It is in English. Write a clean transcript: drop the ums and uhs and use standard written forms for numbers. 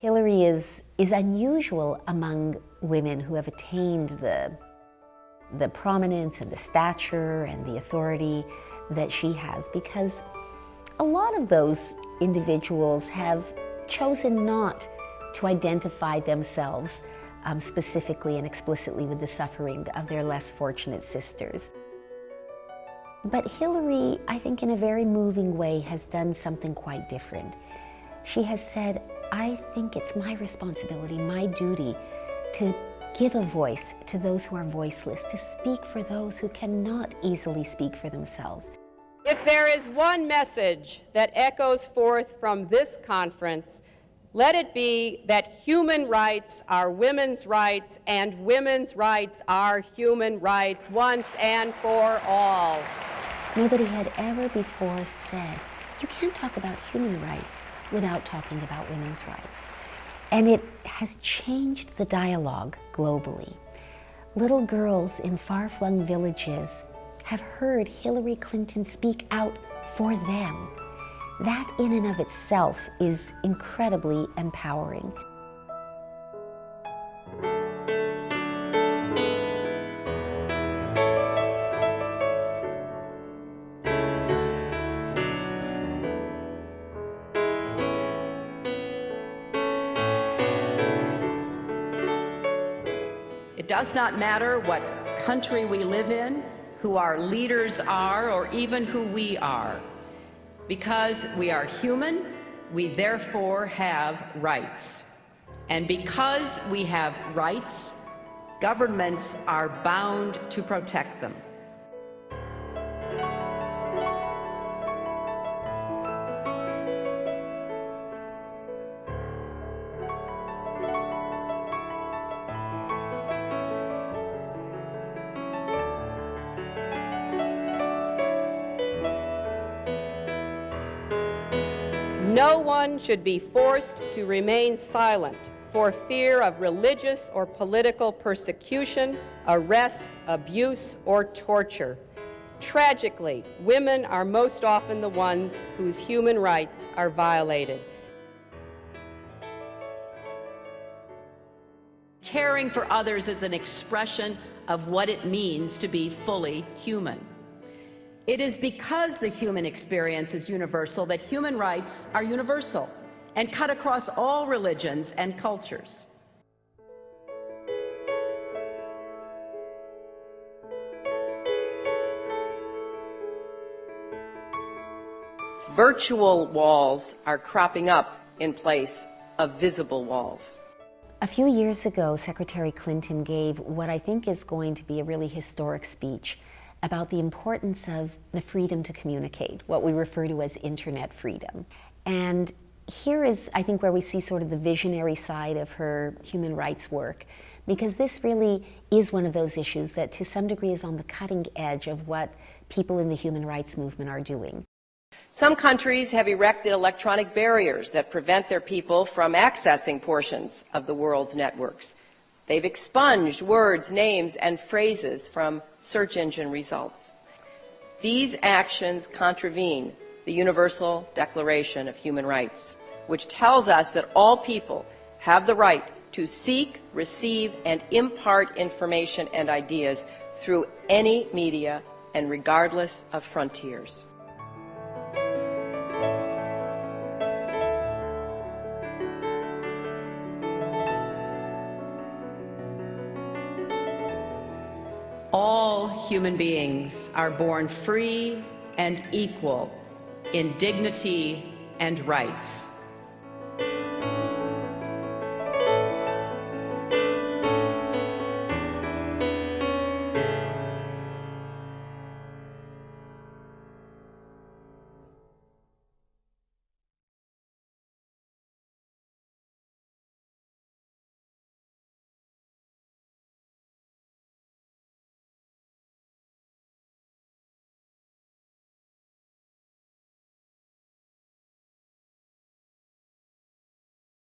Hillary is unusual among women who have attained the prominence and the stature and the authority that she has, because a lot of those individuals have chosen not to identify themselves specifically and explicitly with the suffering of their less fortunate sisters. But Hillary, I think in a very moving way, has done something quite different. She has said, I think it's my responsibility, my duty, to give a voice to those who are voiceless, to speak for those who cannot easily speak for themselves. If there is one message that echoes forth from this conference, let it be that human rights are women's rights and women's rights are human rights once and for all. Nobody had ever before said, you can't talk about human rights without talking about women's rights. And it has changed the dialogue globally. Little girls in far-flung villages have heard Hillary Clinton speak out for them. That in and of itself is incredibly empowering. It does not matter what country we live in, who our leaders are, or even who we are. Because we are human, we therefore have rights. And because we have rights, governments are bound to protect them. No one should be forced to remain silent for fear of religious or political persecution, arrest, abuse, or torture. Tragically, women are most often the ones whose human rights are violated. Caring for others is an expression of what it means to be fully human. It is because the human experience is universal that human rights are universal and cut across all religions and cultures. Virtual walls are cropping up in place of visible walls. A few years ago, Secretary Clinton gave what I think is going to be a really historic speech about the importance of the freedom to communicate, what we refer to as internet freedom. And here is, I think, where we see sort of the visionary side of her human rights work, because this really is one of those issues that to some degree is on the cutting edge of what people in the human rights movement are doing. Some countries have erected electronic barriers that prevent their people from accessing portions of the world's networks. They've expunged words, names, and phrases from search engine results. These actions contravene the Universal Declaration of Human Rights, which tells us that all people have the right to seek, receive, and impart information and ideas through any media and regardless of frontiers. All human beings are born free and equal in dignity and rights.